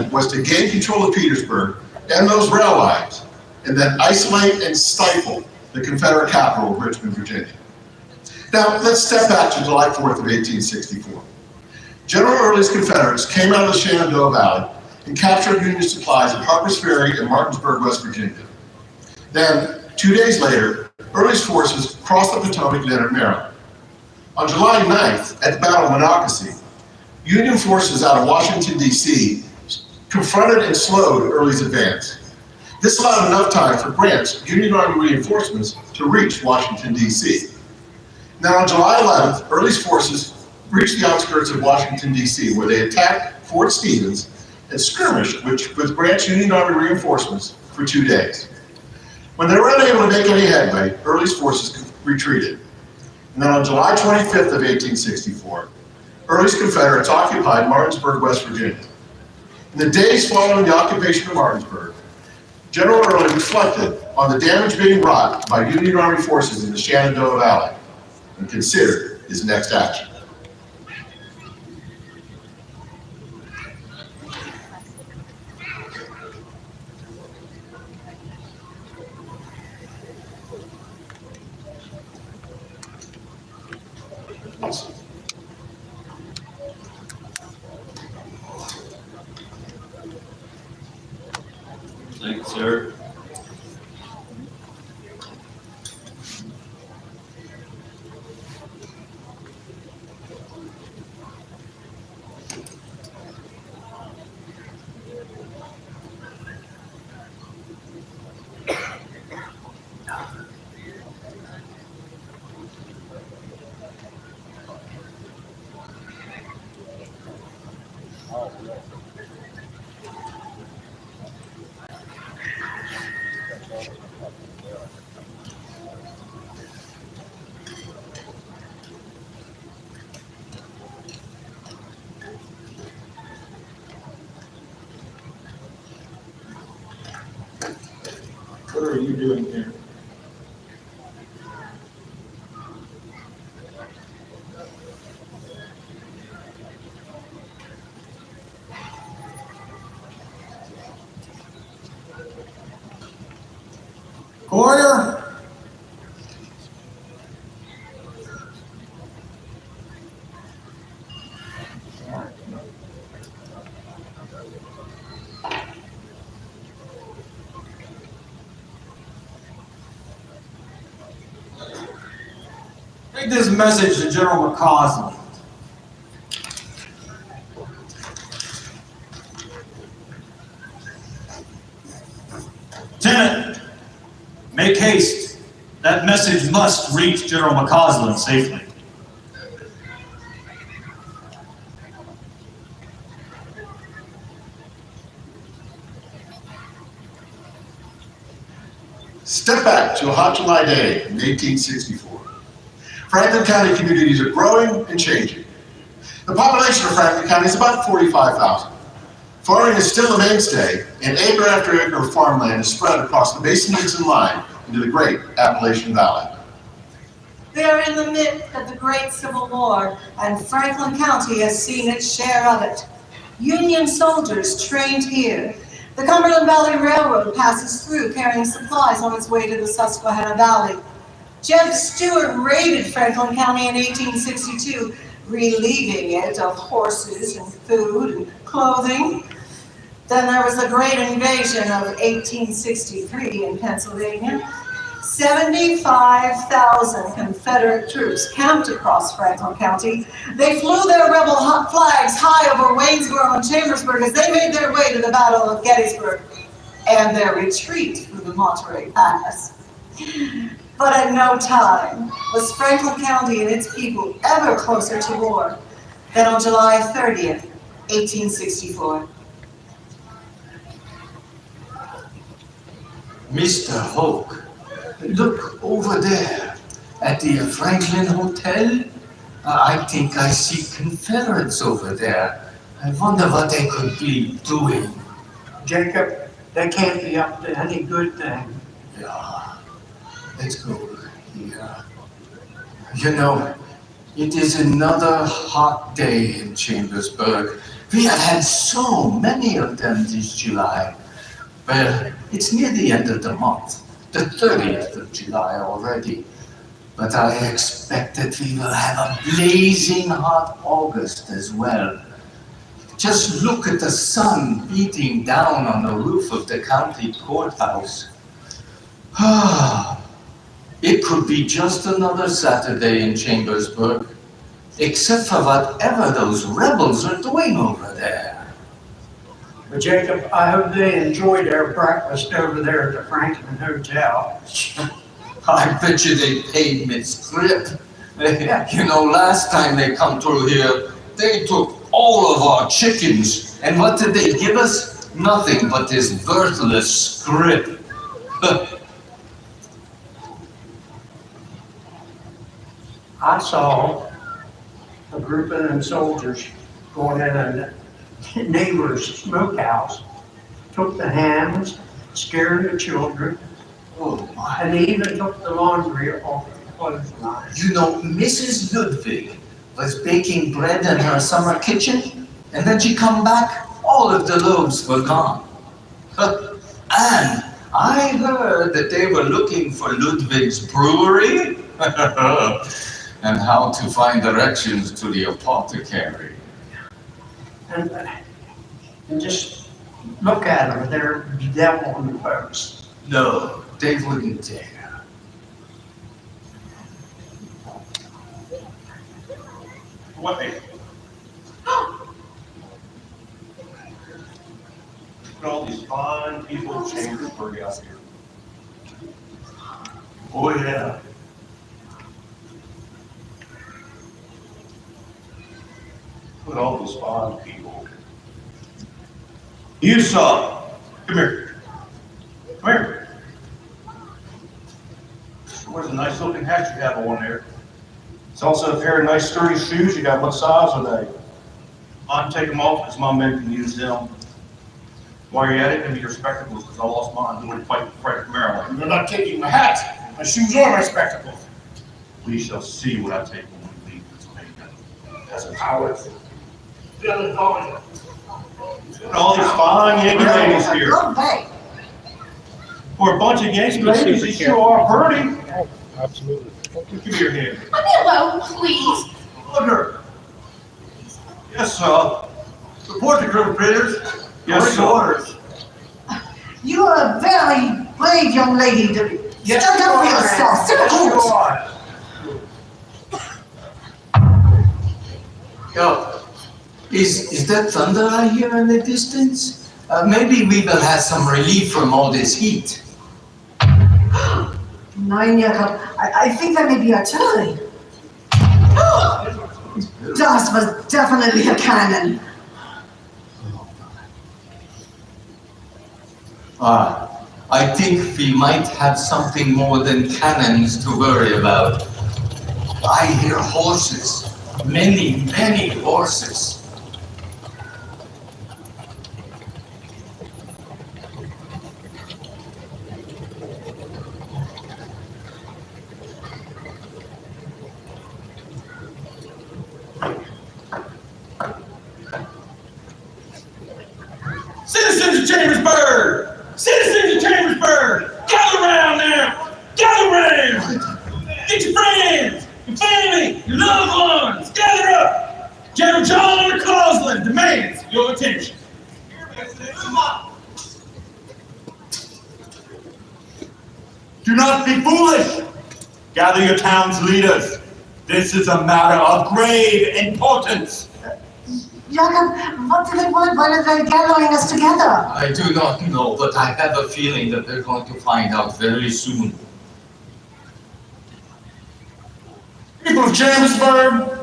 objective was to gain control of Petersburg and those rail lines, and then isolate and stifle the Confederate capital of Richmond, Virginia. Now, let's step back to July 4th of 1864. General Early's Confederates came out of the Shenandoah Valley and captured Union supplies at Harper's Ferry and Martinsburg, West Virginia. Then, 2 days later, Early's forces crossed the Potomac and entered Maryland. On July 9th, at the Battle of Monocacy, Union forces out of Washington, D.C. confronted and slowed Early's advance. This allowed enough time for Grant's Union Army reinforcements to reach Washington, D.C. Now, on July 11th, Early's forces reached the outskirts of Washington, D.C., where they attacked Fort Stevens and skirmished with Grant's Union Army reinforcements for 2 days. When they were unable to make any headway, Early's forces retreated. And then on July 25th of 1864, Early's Confederates occupied Martinsburg, West Virginia. In the days following the occupation of Martinsburg, General Early reflected on the damage being wrought by Union Army forces in the Shenandoah Valley and considered his next action. Thank you, sir. What are you doing here? Order! Take this message to General McCausland. Lieutenant, make haste. That message must reach General McCausland safely. Step back to a hot July day in 1864. Franklin County communities are growing and changing. The population of Franklin County is about 45,000. Farming is still the mainstay, and acre after acre of farmland is spread across the Mason-Dixon line into the great Appalachian Valley. We are in the midst of the Great Civil War, and Franklin County has seen its share of it. Union soldiers trained here. The Cumberland Valley Railroad passes through carrying supplies on its way to the Susquehanna Valley. Jeb Stuart raided Franklin County in 1862, relieving it of horses and food and clothing. Then there was the Great Invasion of 1863 in Pennsylvania. 75,000 Confederate troops camped across Franklin County. They flew their rebel flags high over Waynesboro and Chambersburg as they made their way to the Battle of Gettysburg and their retreat through the Monterey Pass. But at no time was Franklin County and its people ever closer to war than on July 30th, 1864. Mr. Hoke, look over there at the Franklin Hotel. I think I see Confederates over there. I wonder what they could be doing. Jacob, they can't be up to any good thing. Yeah, let's go here. You know, it is another hot day in Chambersburg, We have had so many of them this July. Well, it's near the end of the month, the 30th of July already. But I expect that we will have a blazing hot August as well. Just look at the sun beating down on the roof of the county courthouse. It could be just another Saturday in Chambersburg, except for whatever those rebels are doing over there. But Jacob, I hope they enjoy their breakfast over there at the Franklin Hotel. I bet you they paid me script. You know, last time they come through here, they took all of our chickens. And what did they give us? Nothing but this worthless script. I saw a group of them soldiers going in a neighbor's smokehouse, took the hams, scared the children, Oh my. and they even took the laundry off the clothesline. You know, Mrs. Ludwig was baking bread in her summer kitchen, and then she come back, all of the loaves were gone. And I heard that they were looking for Ludwig's brewery and how to find directions to the apothecary. And just look at them, they're bedeviled folks. No, they wouldn't dare. What? Look at all these fine people in Chambersburg out here. Oh, yeah. Look at all these fine people. You saw. Come here. Come here. What a nice looking hat you have on there. It's also a pair of nice sturdy shoes. You got what size are they? Mine take them off because my men can use them. While you're at it, give me your spectacles because I lost mine doing a fight with Frederick, Maryland. You're not taking my hat, my shoes, or my spectacles. We shall see what I take when we leave this pavement. That's a coward. Billy Boy. Look at all these fine Yankee ladies here. Go back. For a bunch of Yankee ladies, they sure are pretty. Absolutely. Give me your hand. Leave me alone, please. Look her. Yes, sir. Report the crew, critters. Yes, sir. Orders. You are a very brave young lady to Yes, stand up for you are, yourself. ma'am. Sit Yes, you close. are. Yo, is that thunder I hear in the distance? Maybe we will have some relief from all this heat. Nein, Jakob, I think that may be artillery. Das was definitely a cannon. I think we might have something more than cannons to worry about. I hear horses. Many, many horses. Citizens of Chambersburg! Citizens of Chambersburg! Gather around now! Gather around! Get your friends, your family, your loved ones, gather up! General John McCausland demands your attention. Do not be foolish. Gather your town's leaders. This is a matter of grave importance. Jakob, what do they want? Why are they gathering us together? I do not know, but I have a feeling that we're going to find out very soon. People of Chambersburg,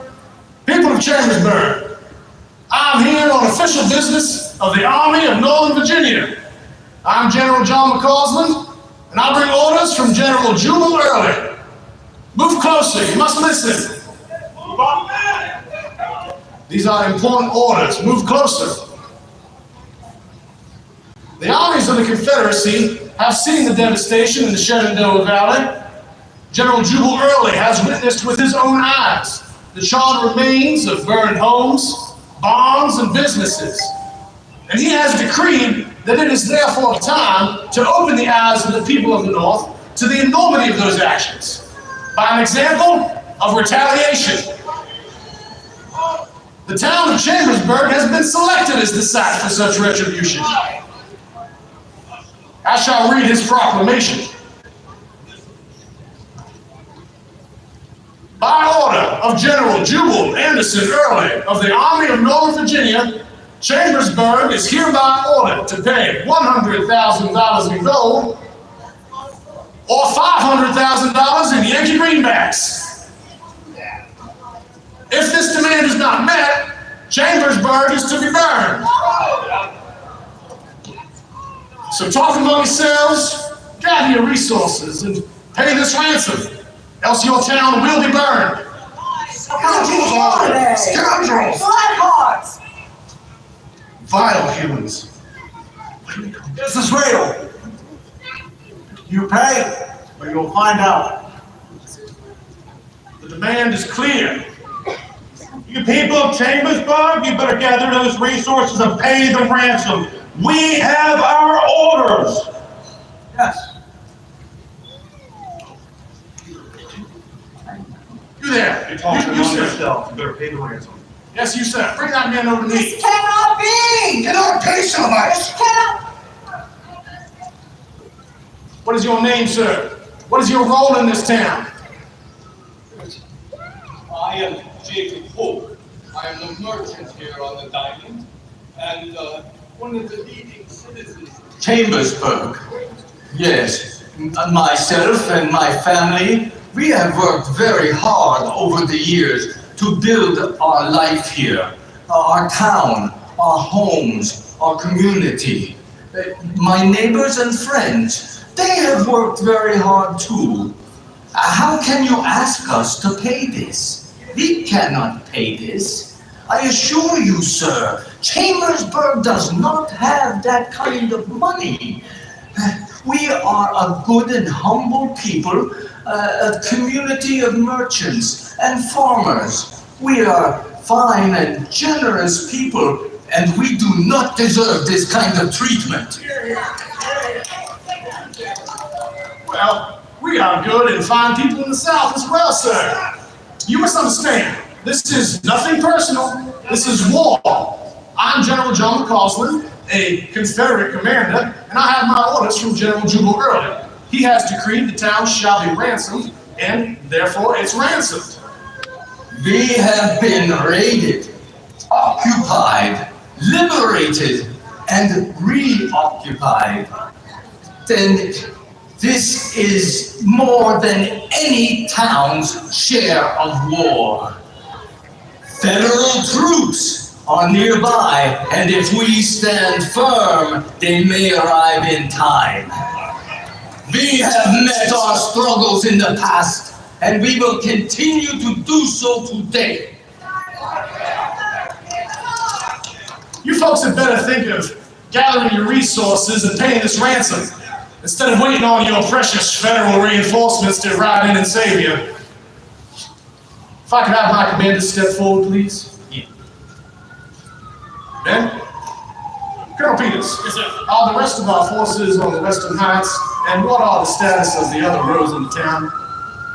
I'm here on official business of the Army of Northern Virginia. I'm General John McCausland, and I bring orders from General Jubal Early. Move closer, you must listen. These are important orders, move closer. The armies of the Confederacy have seen the devastation in the Shenandoah Valley. General Jubal Early has witnessed with his own eyes the charred remains of burned homes, barns, and businesses. And he has decreed that it is therefore time to open the eyes of the people of the North to the enormity of those actions by an example of retaliation. The town of Chambersburg has been selected as the site for such retribution. I shall read his proclamation. By order of General Jubal Anderson Early of the Army of Northern Virginia, Chambersburg is hereby ordered to pay $100,000 in gold or $500,000 in Yankee greenbacks. If this demand is not met, Chambersburg is to be burned. So talk among yourselves, gather your resources, and pay this ransom, else your town will be burned. Scoundrels! Blackhearts! Vile humans. This is real. You pay, or you'll find out. The demand is clear. You people of Chambersburg, you better gather those resources and pay the ransom. We have our orders. Yes. You there. You talk You, among sir. yourselves, you better pay the ransom. Yes, you, sir. Bring that man over to This me. cannot be! Cannot pay so much! This cannot... What is your name, sir? What is your role in this town? I am Jacob Hope. I am a merchant here on the island and one of the leading citizens. Chambersburg. Yes, myself and my family, we have worked very hard over the years to build our life here, our town, our homes, our community. My neighbors and friends, they have worked very hard too. How can you ask us to pay this? We cannot pay this. I assure you, sir, Chambersburg does not have that kind of money. We are a good and humble people, a community of merchants and farmers. We are fine and generous people, and we do not deserve this kind of treatment. Well, we are good and fine people in the South as well, sir. You must understand, this is nothing personal. This is war. I'm General John McCausland, a Confederate commander, and I have my orders from General Jubal Early. He has decreed the town shall be ransomed, and therefore it's ransomed. We have been raided, occupied, liberated, and reoccupied. Then this is more than any town's share of war. Federal troops are nearby, and if we stand firm, they may arrive in time. We have met our struggles in the past, and we will continue to do so today. You folks had better think of gathering your resources and paying this ransom, instead of waiting on your precious federal reinforcements to ride in and save you. If I could have my commander step forward, please. Ben? Colonel Peters. Yes, sir. Are the rest of our forces on the Western Heights, and what are the status of the other roads in the town?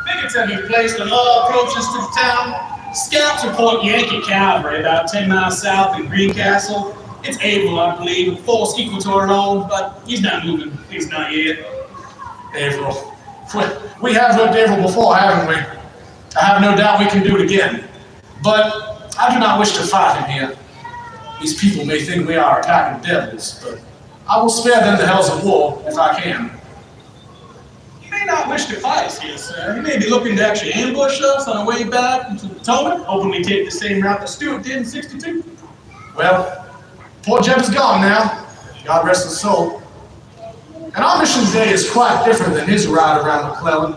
Pickets have been placed on all approaches to the town. Scouts report Yankee cavalry about 10 miles south in Greencastle. It's Abel, I believe, a force equal to our own, but he's not moving. He's not yet. Averill. We have lived Averill before, haven't we? I have no doubt we can do it again. But I do not wish to fight him here. These people may think we are attacking devils, but I will spare them the hells of war if I can. He may not wish to fight us here, sir. He may be looking to actually ambush us on our way back into the Potomac, hoping we take the same route that Stuart did in '62. Well, poor Jeb is gone now. God rest his soul. And our mission today is quite different than his ride around McClellan.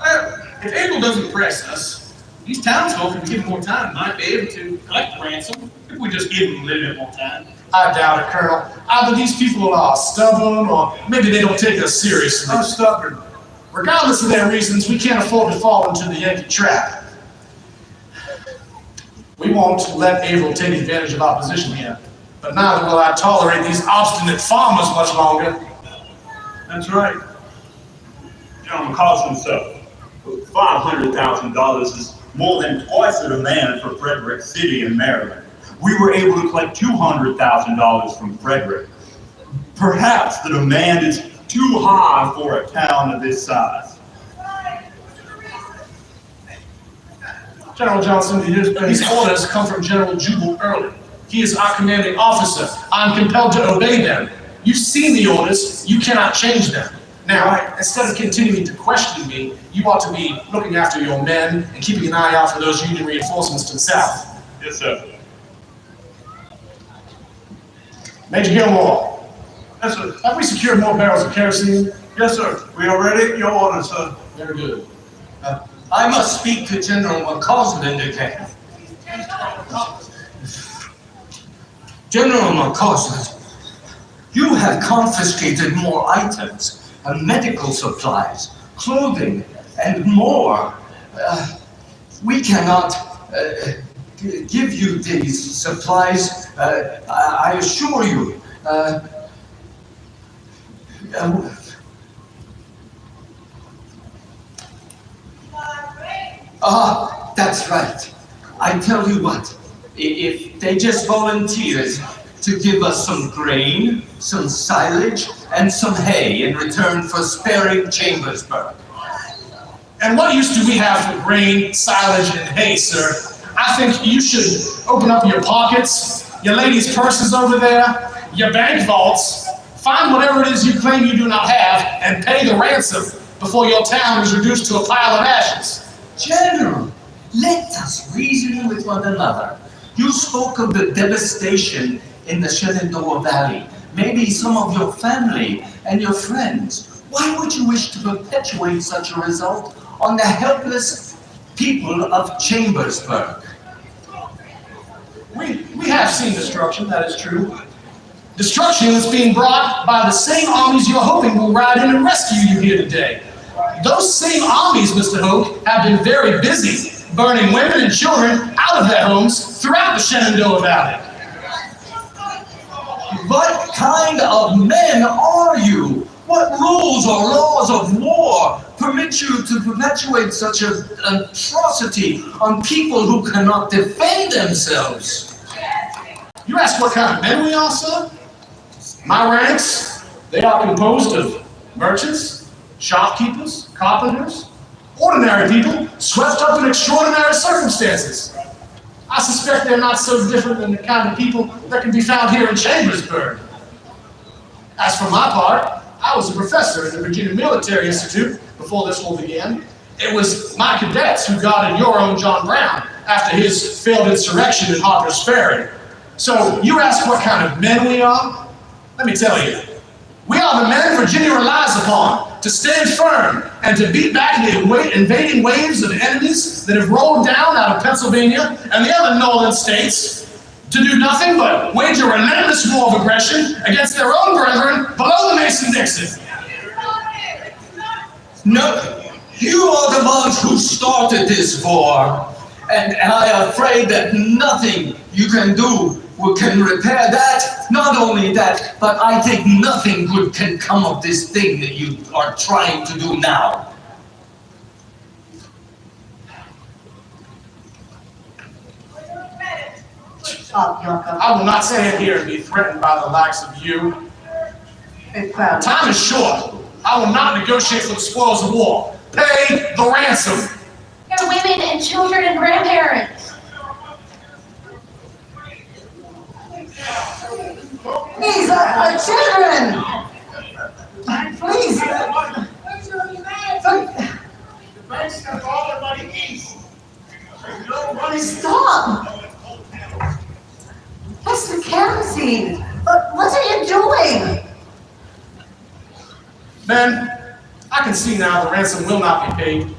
Well, if Abel doesn't press us, these townsfolk, if we give him more time, might be able to collect the ransom if we just give them a little bit more time. I doubt it, Colonel. Either these people are stubborn, or maybe they don't take us seriously. I'm stubborn. Regardless of their reasons, we can't afford to fall into the Yankee trap. We won't let Averill take advantage of our position here, but neither will I tolerate these obstinate farmers much longer. That's right. General McCausland himself. $500,000 is more than twice the demand for Frederick City in Maryland. We were able to collect $200,000 from Frederick. Perhaps the demand is too high for a town of this size. General Johnson, these orders come from General Jubal Early. He is our commanding officer. I'm compelled to obey them. You've seen the orders. You cannot change them. Now, instead of continuing to question me, you ought to be looking after your men and keeping an eye out for those Union reinforcements to the south. Yes, sir. Major Gilmore, Yes, sir. have we secured more barrels of kerosene? Yes, sir. We are ready. Your order, sir. Very good. I must speak to General McCausland again. General McCausland, you have confiscated more items, medical supplies, clothing, and more. We cannot give you these supplies, I assure you. That's right. I tell you what, if they just volunteered to give us some grain, some silage, and some hay in return for sparing Chambersburg. And what use do we have for grain, silage, and hay, sir? I think you should open up your pockets, your ladies' purses over there, your bank vaults, find whatever it is you claim you do not have, and pay the ransom before your town is reduced to a pile of ashes. General, let us reason with one another. You spoke of the devastation in the Shenandoah Valley. Maybe some of your family and your friends. Why would you wish to perpetuate such a result on the helpless people of Chambersburg? We have seen destruction, that is true. Destruction is being brought by the same armies you're hoping will ride in and rescue you here today. Those same armies, Mr. Hoke, have been very busy burning women and children out of their homes throughout the Shenandoah Valley. What kind of men are you? What rules or laws of war permit you to perpetuate such an atrocity on people who cannot defend themselves? You ask what kind of men we are, sir? My ranks, they are composed of merchants, shopkeepers, carpenters, ordinary people swept up in extraordinary circumstances. I suspect they're not so different than the kind of people that can be found here in Chambersburg. As for my part, I was a professor at the Virginia Military Institute before this war began. It was my cadets who guarded your own John Brown after his failed insurrection at Harper's Ferry. So you ask what kind of men we are? Let me tell you. We are the men Virginia relies upon to stand firm and to beat back the invading waves of enemies that have rolled down out of Pennsylvania and the other northern states to do nothing but wage a relentless war of aggression against their own brethren below the Mason-Dixon. No, you are the ones who started this war, and I am afraid that nothing you can do can repair that. Not only that, but I think nothing good can come of this thing that you are trying to do now. Stop, Yoko. I will not stand here and be threatened by the likes of you. Time is short. I will not negotiate for the spoils of war. Pay the ransom. There are women and children and grandparents. These are children! Please! Stop! That's the kerosene! What are you doing? Men, I can see now the ransom will not be paid.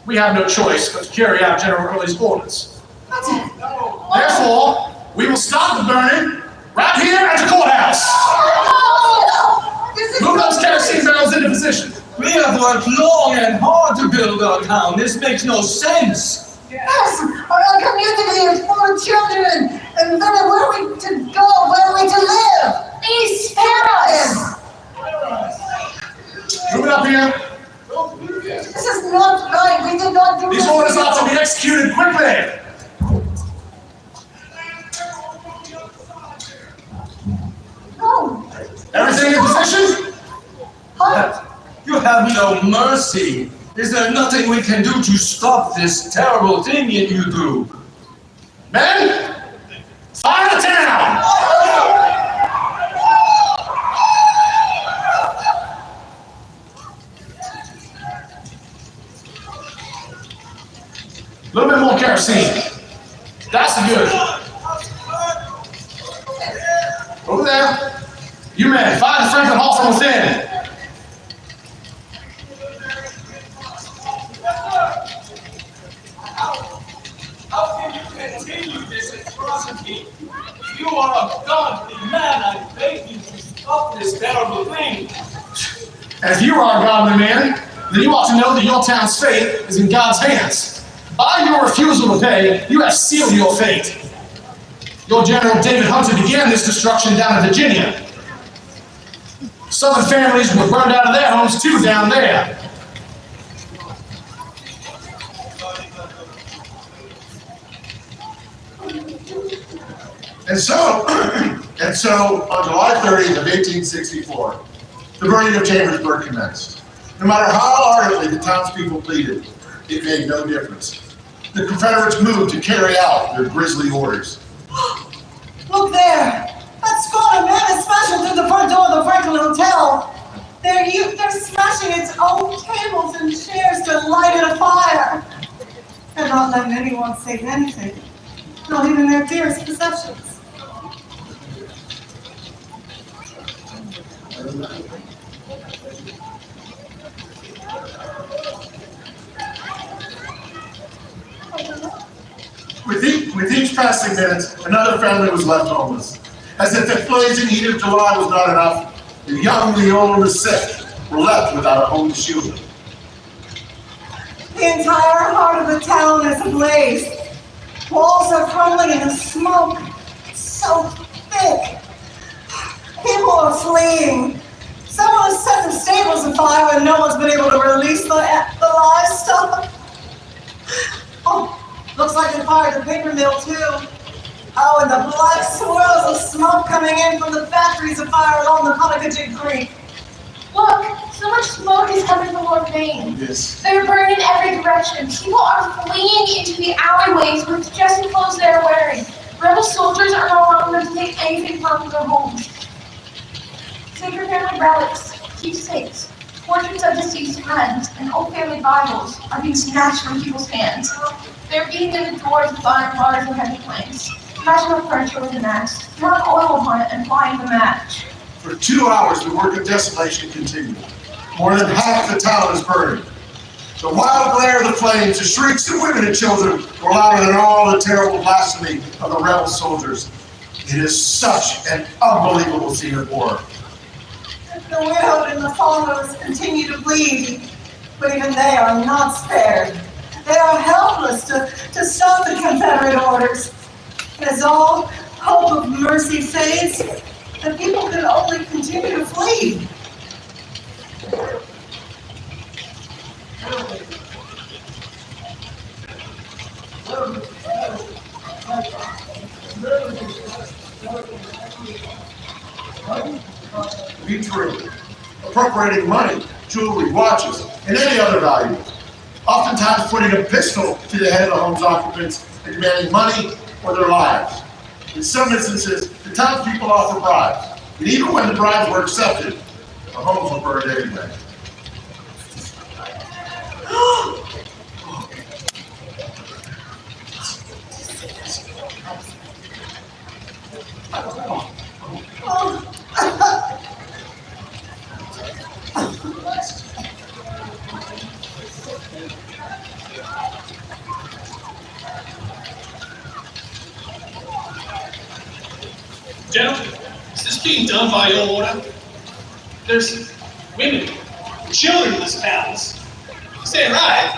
We have no choice but to carry out General Early's orders. Therefore, we will stop the burning right here at the courthouse. Move those kerosene barrels into position. We have worked long and hard to build our town. This makes no sense. Yes, our community is full of children, and where are we to go? Where are we to live? Please spare us! Move it up here. This is not right. We did not do These this. orders ought to be executed quickly. No. Everything in position? You have no mercy. Is there nothing we can do to stop this terrible thing that you do? Men, fire the town! A little bit more kerosene. That's good. Over there. You men, fire the Franklin Hall from within. How can you continue this atrocity? You are a godly man. I beg you to stop this terrible thing. If you are a godly man, then you ought to know that your town's fate is in God's hands. By your refusal to pay, you have sealed your fate. Your General David Hunter began this destruction down in Virginia. Southern families were burned out of their homes too down there. And so on July 30th of 1864, the burning of Chambersburg commenced. No matter how ardently the townspeople pleaded, it made no difference. The Confederates moved to carry out their grisly orders. Look there. That squad of men is smashing through the front door of the Franklin Hotel. They're smashing its own tables and chairs to light it afire. They're not letting anyone save anything. Not even their dearest possessions. With each passing minute, another family was left homeless. As if the blazing heat of July was not enough, the young, the old, and the sick were left without a home to shield them. The entire heart of the town is ablaze. Walls are crumbling and the smoke is so thick. People are fleeing. Someone has set the stables afire and no one's been able to release the livestock. Oh, looks like they fired the paper mill too. Oh, and the black swirls of smoke coming in from the factories afire along the Cottagajig Creek. Look, so much smoke is coming from Lord Maine. Yes. They're burning in every direction. People are fleeing into the alleyways with just the clothes they're wearing. Rebel soldiers are no longer to take anything from their homes. Sacred family relics, keepsakes, portraits of deceased friends, and old family Bibles are being snatched from people's hands. They're beating in the doors with iron bars and heavy planks. Smashing up furniture with an axe, throwing oil upon it and flying the match. For 2 hours, the work of desolation continued. More than half the town is burning. The wild glare of the flames, the shrieks of women and children were louder than all the terrible blasphemy of the rebel soldiers. It is such an unbelievable scene of horror. The widowed and the fatherless continue to bleed, but even they are not spared. They are helpless to stop the Confederate orders. As all hope of mercy fades, the people can only continue to flee. Be true. Appropriating money, jewelry, watches, and any other valuables. Oftentimes putting a pistol to the head of the home's occupants and demanding money or their lives. In some instances, the townspeople offer bribes, and even when the bribes were accepted, the homes were burned anyway. Gentlemen, is this being done by your order? There's women, children in this palace. Is that right?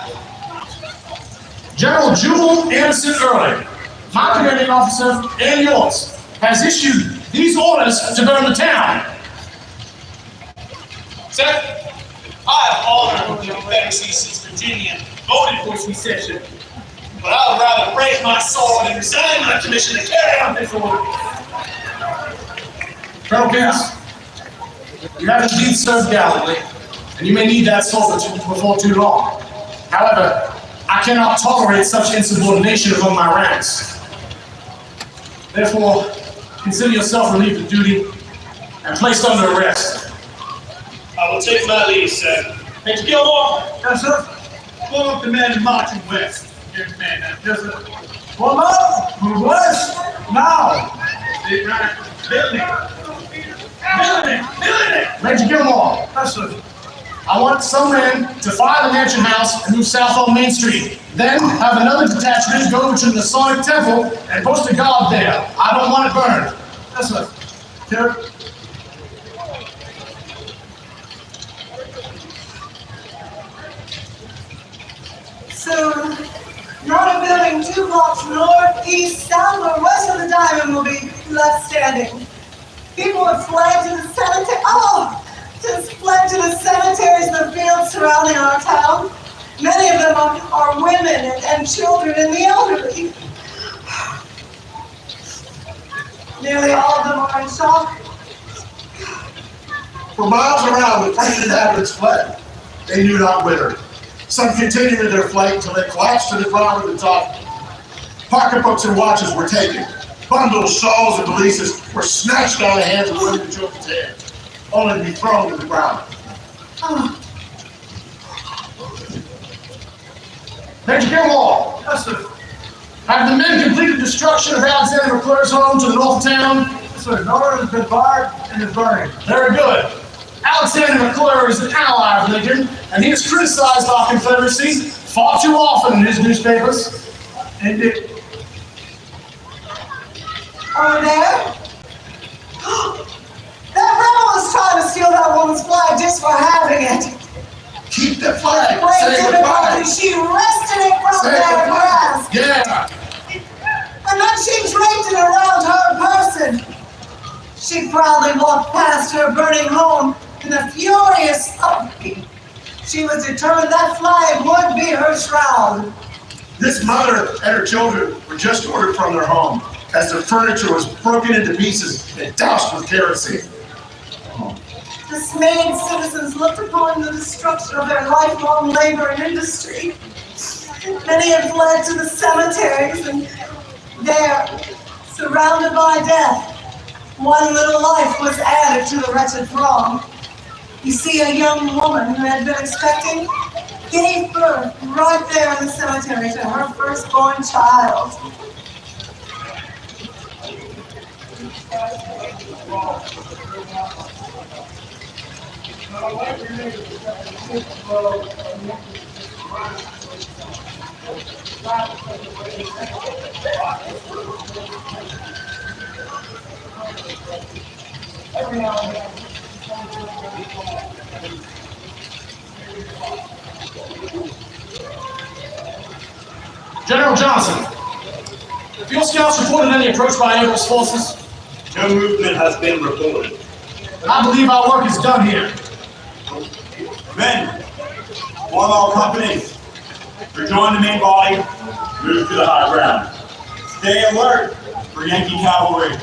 General Jewel Anderson Early, my commanding officer and yours, has issued these orders to burn the town. Sir, I have honored the Confederacy since Virginia voted for secession, but I would rather break my sword and resign my commission to carry out this order. Colonel Pierce, you have indeed served gallantly, and you may need that sword before too long. However, I cannot tolerate such insubordination among my ranks. Therefore, consider yourself relieved of duty and placed under arrest. I will take my leave, sir. Major Gilmore, Yes, sir. form up the men marching west. Your command now. Yes, sir. Form up. Move west. Now. Building it! Major Gilmore, Yes, sir. I want some men to fire the mansion house and move south on Main Street. Then have another detachment go to the Masonic Temple and post a guard there. I don't want it burned. Yes, sir. Here. Soon, not a building 2 blocks north, east, south, or west of the diamond will be left standing. People have fled to the cemetery. Just fled to the cemeteries and the fields surrounding our town. Many of them are women and children and the elderly. Nearly all of them are in shock. For miles around, the Franklin inhabitants fled. They knew not whither. Some continued in their flight until they collapsed to the ground with the top. Pocketbooks and watches were taken. Bundles, shawls, and valises were snatched out of the hands of women and children's hands, only to be thrown to the ground. Major Gilmore, Yes, sir. have the men completed destruction of Alexander McClure's home to the north of town? Yes, sir. The order has been fired and is burning. Very good. Alexander McClure is an ally of Lincoln, and he has criticized our Confederacy far too often in his newspapers. Indeed. Over there? That rebel is trying to steal that woman's flag just for having it. Keep the flag. Great Say difficulty, goodbye. she wrested it from Say their goodbye. grasp. Yeah. And then she draped it around her person. She proudly walked past her burning home in a furious upbeat. She was determined that flag would be her shroud. This mother and her children were just ordered from their home as their furniture was broken into pieces and doused with kerosene. Dismayed citizens looked upon the destruction of their lifelong labor and industry. Many had fled to the cemeteries, and there, surrounded by death, one little life was added to the wretched throng. You see, a young woman who had been expecting gave birth right there in the cemetery to her firstborn child. General Johnson, have your scouts reported any approach by Abel's forces? No movement has been reported. Then I believe our work is done here. Men, form all companies. Rejoin the main body. Move to the high ground. Stay alert for Yankee cavalry.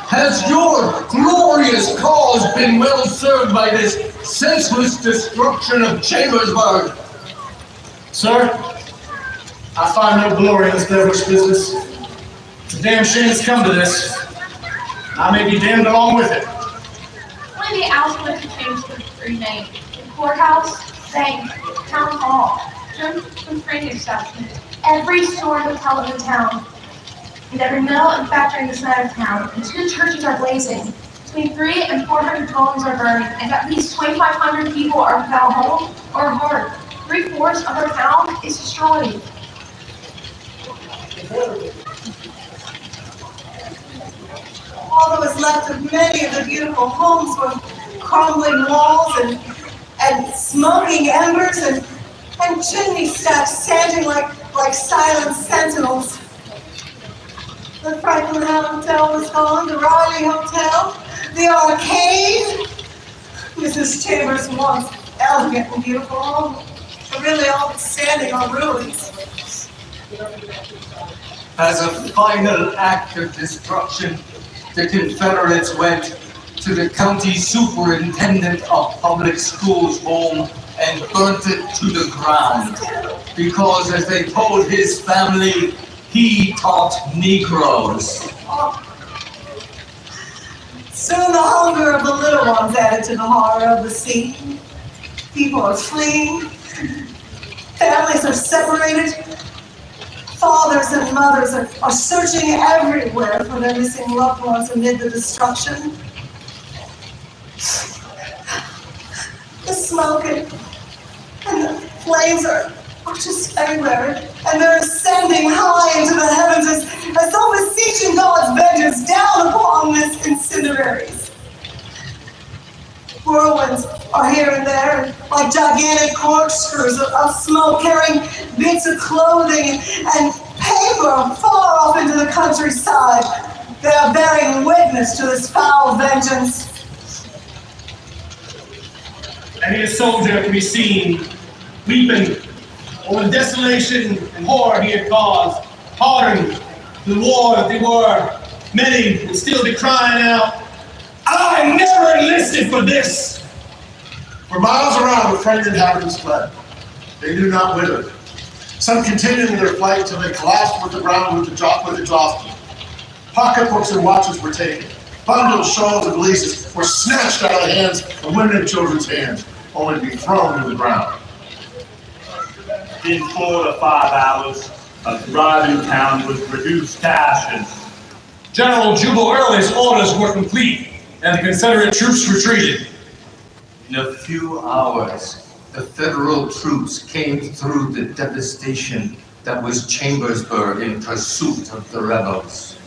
Has your glorious cause been well served by this senseless destruction of Chambersburg? Sir, I find no glory in this devilish business. It's a damn shame it's come to this. I may be damned along with it. One of the outlets of Chambersburg renamed the courthouse, bank, town hall, German freight establishment, every store and hotel in the town, and every mill and factory in this side of town, and 2 churches are blazing. Between 300 and 400 homes are burning, and at least 2,500 people are without home or heart. 3/4 of our town is destroyed. All that was left of many of the beautiful homes were crumbling walls and smoking embers and chimney stacks standing like silent sentinels. The Franklin Hotel was gone, the Riley Hotel, the Arcade. Mrs. Chambers' once elegant and beautiful home, but really all that's standing are ruins. As a final act of destruction, the Confederates went to the county superintendent of public schools' home and burnt it to the ground. Because, as they told his family, he taught Negroes. Soon the hunger of the little ones added to the horror of the scene. People are fleeing. Families are separated. Fathers and mothers are searching everywhere for their missing loved ones amid the destruction. The smoke and the flames are just everywhere, and they're ascending high into the heavens as though beseeching God's vengeance down upon this incineraries. Whirlwinds are here and there, like gigantic corkscrews of smoke, carrying bits of clothing and paper far off into the countryside. They are bearing witness to this foul vengeance. Many a soldier can be seen weeping over the desolation and horror he had caused, hardened to the war that they were. Many would still be crying out, "I never enlisted for this!" For miles around, the frightened inhabitants fled. They knew not whither. Some continued in their flight until they collapsed with the ground with exhaustion. Pocketbooks and watches were taken. Bundles, shawls, and valises were snatched out of the hands of women and children's hands, only to be thrown to the ground. In 4 to 5 hours, a thriving town was reduced to ashes. General Jubal Early's orders were complete, and the Confederate troops retreated. In a few hours, the Federal troops came through the devastation that was Chambersburg in pursuit of the rebels.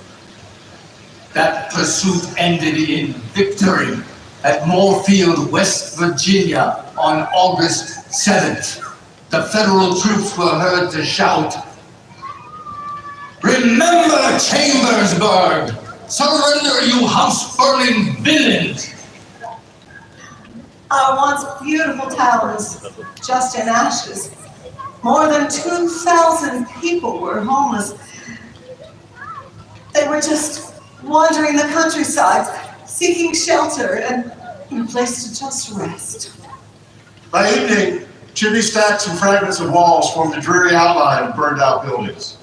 That pursuit ended in victory at Moorefield, West Virginia on August 7th. The Federal troops were heard to shout, "Remember Chambersburg! Surrender, you house-burning villains!" Our once beautiful town is just in ashes. More than 2,000 people were homeless. They were just wandering the countryside, seeking shelter and a place to just rest. By evening, chimney stacks and fragments of walls formed a dreary outline of burned out buildings.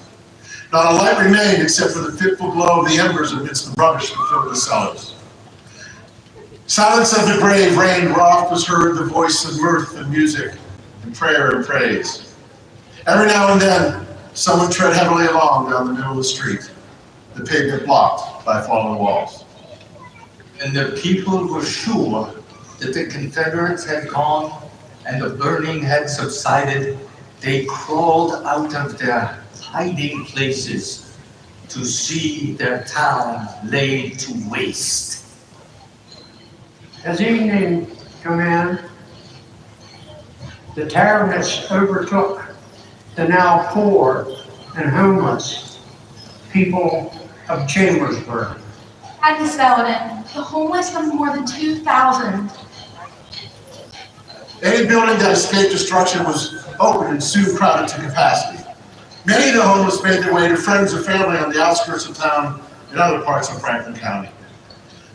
Not a light remained except for the fitful glow of the embers amidst the rubbish that filled the cellars. Silence of the grave reigned where oft was heard the voice of mirth and music and prayer and praise. Every now and then, someone tread heavily along down the middle of the street, the pavement blocked by fallen walls. And the people were sure that the Confederates had gone and the burning had subsided. They crawled out of their hiding places to see their town laid to waste. As evening come in, the terrorists overtook the now poor and homeless people of Chambersburg. At this Saladin, the homeless number more than 2,000. Any building that escaped destruction was open and soon crowded to capacity. Many of the homeless made their way to friends or family on the outskirts of town in other parts of Franklin County.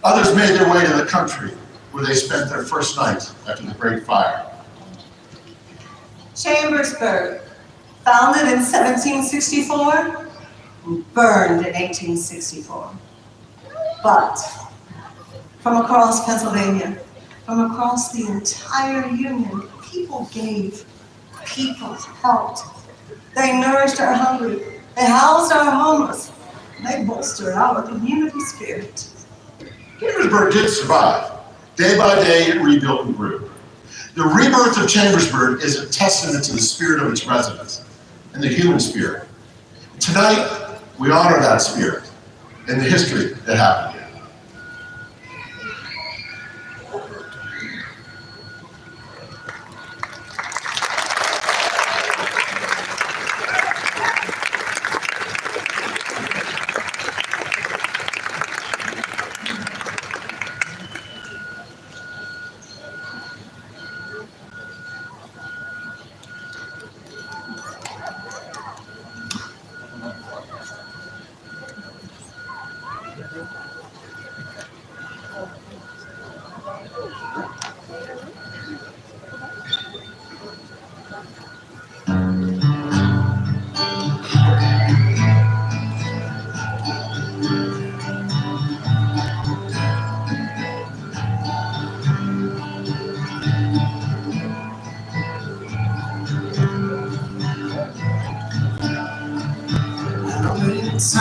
Others made their way to the country, where they spent their first night after the Great Fire. Chambersburg, founded in 1764, burned in 1864. But from across Pennsylvania, from across the entire Union, people gave, people helped. They nourished our hungry, they housed our homeless, they bolstered our community spirit. Chambersburg did survive. Day by day, it rebuilt and grew. The rebirth of Chambersburg is a testament to the spirit of its residents and the human spirit. Tonight, we honor that spirit and the history that happened here.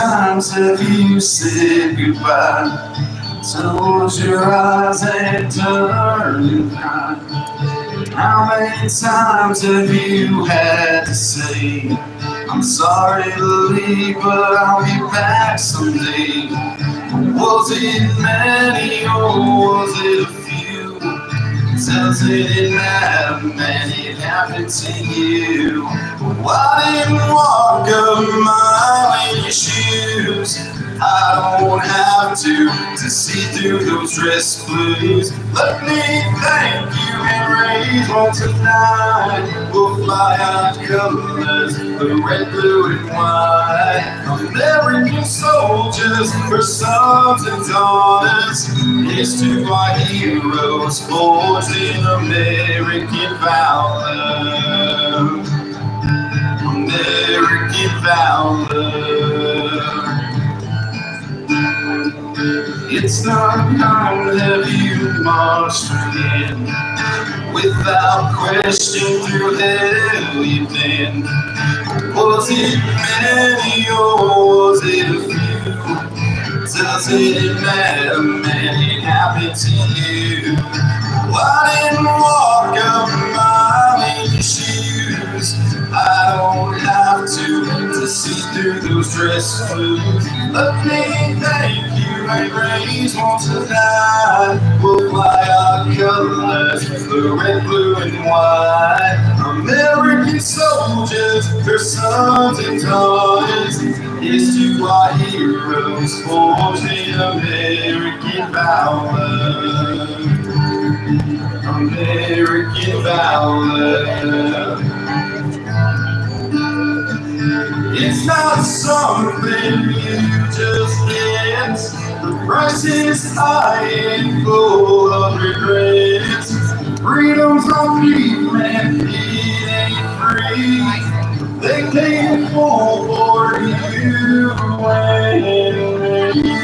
times have you said goodbye? Close your eyes and turn and cry. How many times have you had to say, I'm sorry to leave, but I'll be back someday? Was it many or was it a few? Does it matter, man, it happened to you? Why didn't walk a mile in your shoes? I don't have to see through those dress blues. Let me thank you and raise one tonight. We'll fly out colors, the red, blue, and white. American soldiers, her sons and daughters. Here's to our heroes forged in American valor. American valor. It's not time have you marched in without question through hell you've been. Was it many or was it a few? Does it matter, man, it happened to you? Why didn't walk a mile in your shoes? I don't have to see through those dress blues. Let me thank you and raise one tonight. We'll fly our colors, the red, blue, and white. American soldiers, their sons and daughters. Here's to our heroes forged in American valor. American valor. It's not something you just get. The price is high and full of regrets. Freedom's on me, man, it ain't free. They can't fall for you and me.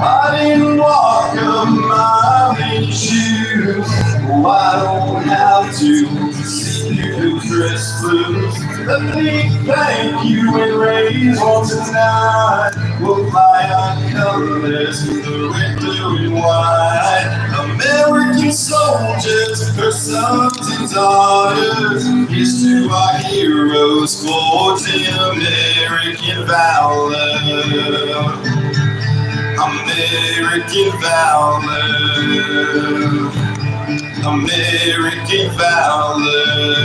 I didn't walk a mile in shoes. Oh, I don't have to see you dress blues. Let me thank you and raise one tonight. We'll fly our colors, the red, blue, and white. American soldiers, her sons and daughters. Here's to our heroes forged in American valor. American valor. American valor.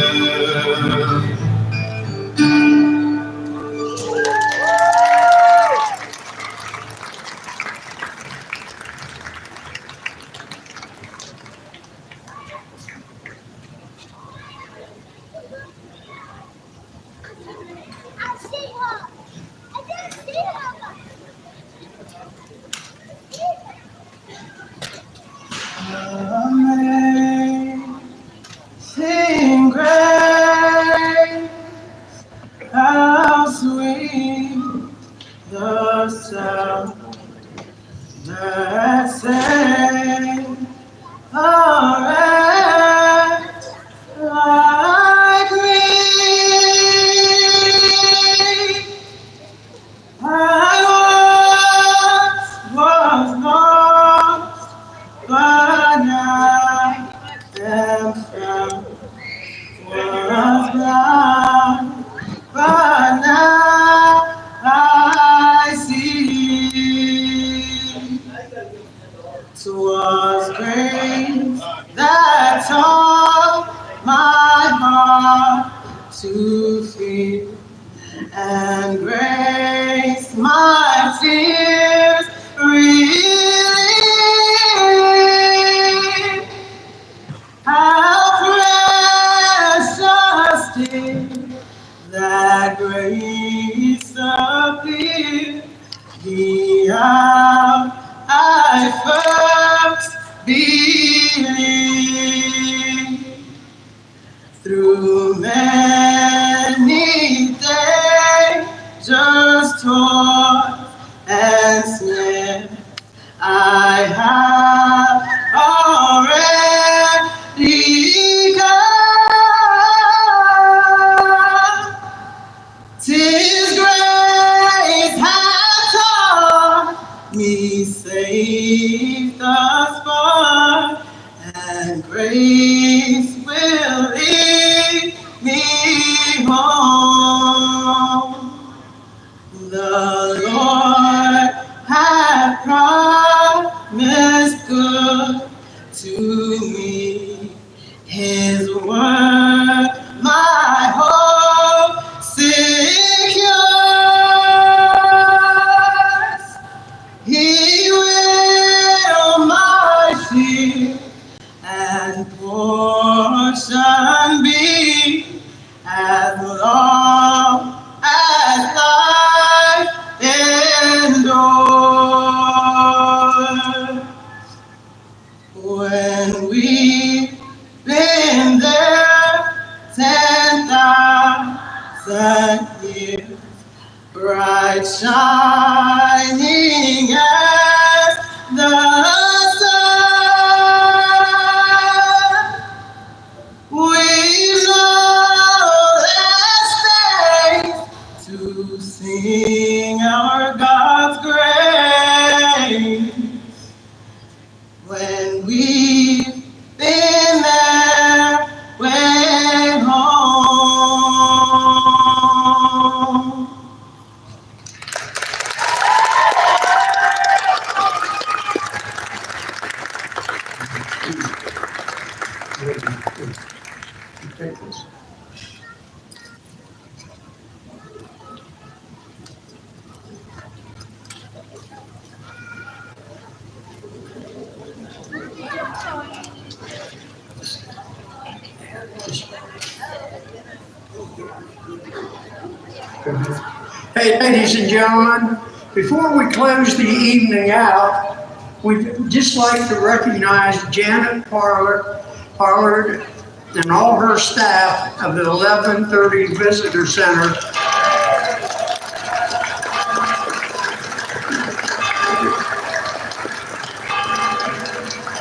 Amazing grace, how sweet the sound that saved a wretch like me. I once was lost, but now am found. Was blind, but now I see. 'Twas grace that taught my heart to feel, and grace my tears relieved. How precious did that grace appear the hour I first believed. and grace will lead me home. The Lord hath promised good to me. His word, my hope secures. He will my shield and portion be as long as life endures. When we've been there 10,000 years, bright shining as the sun, we've no less days to sing our God's grace. When we've been there, way home. Take this. Hey, ladies and gentlemen, before we close the evening out, we'd just like to recognize Janet Pollard and all her staff of the 1130 Visitor Center.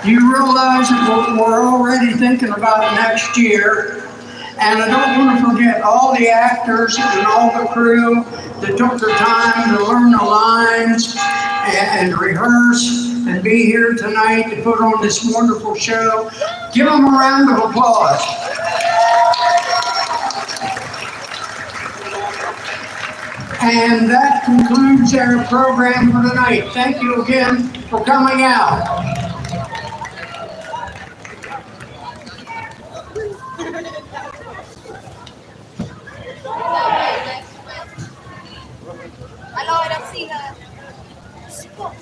You realize that we're already thinking about next year, and I don't want to forget all the actors and all the crew that took their time to learn the lines and rehearse and be here tonight to put on this wonderful show. Give them a round of applause. And that concludes our program for tonight. Thank you again for coming out. Alors, elle a aussi spot.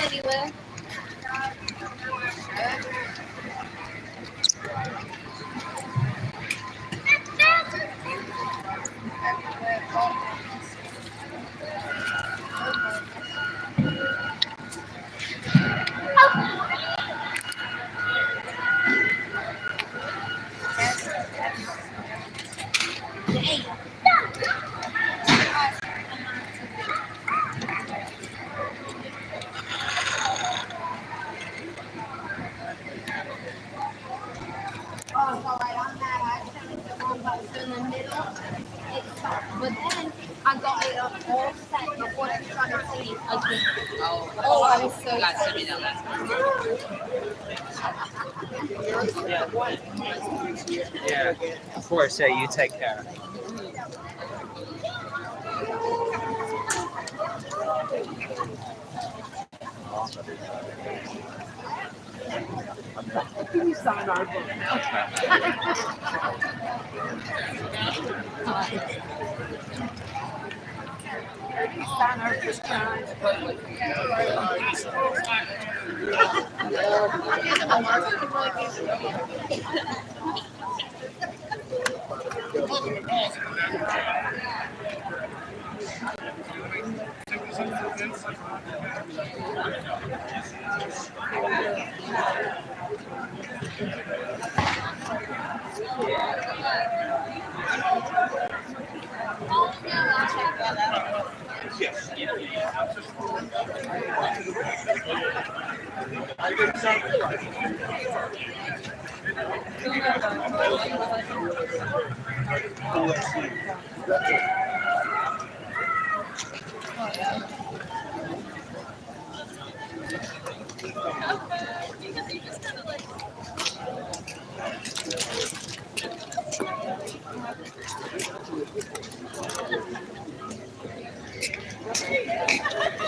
Anywhere. But then I got it up all set before I started singing again. Oh, I was so excited. Yeah, of course, yeah, you take care. Can you sign our book?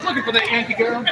Looking for that Yankee girl.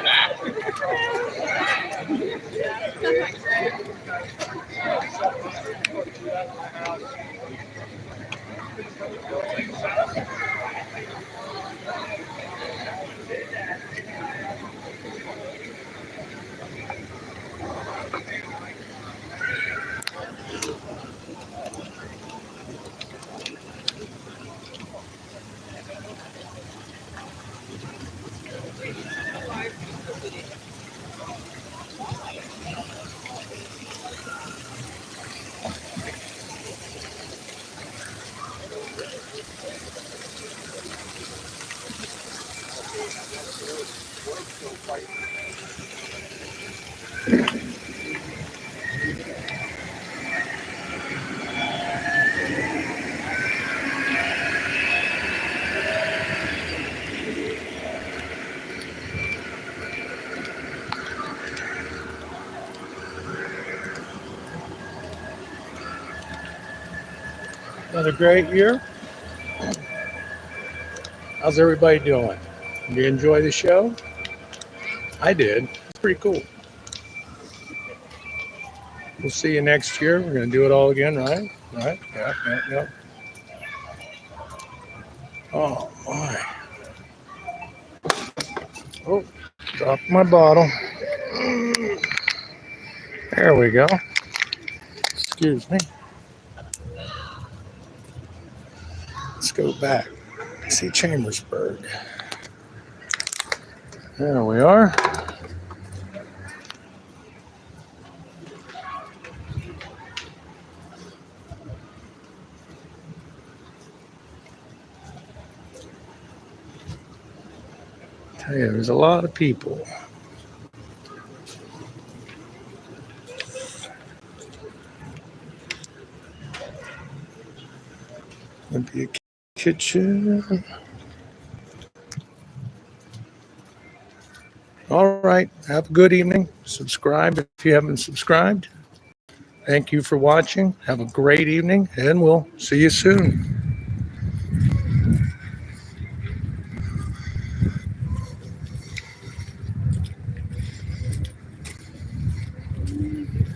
Another great year. How's everybody doing? You enjoy the show? I did. It's pretty cool. We'll see you next year. We're going to do it all again, right? Right? Yeah. Oh, my. Oh, dropped my bottle. There we go. Excuse me. Let's go back. See Chambersburg. There we are. Tell you, there's a lot of people. There'd be a kitchen. All right. Have a good evening. Subscribe if you haven't subscribed. Thank you for watching. Have a great evening, and we'll see you soon.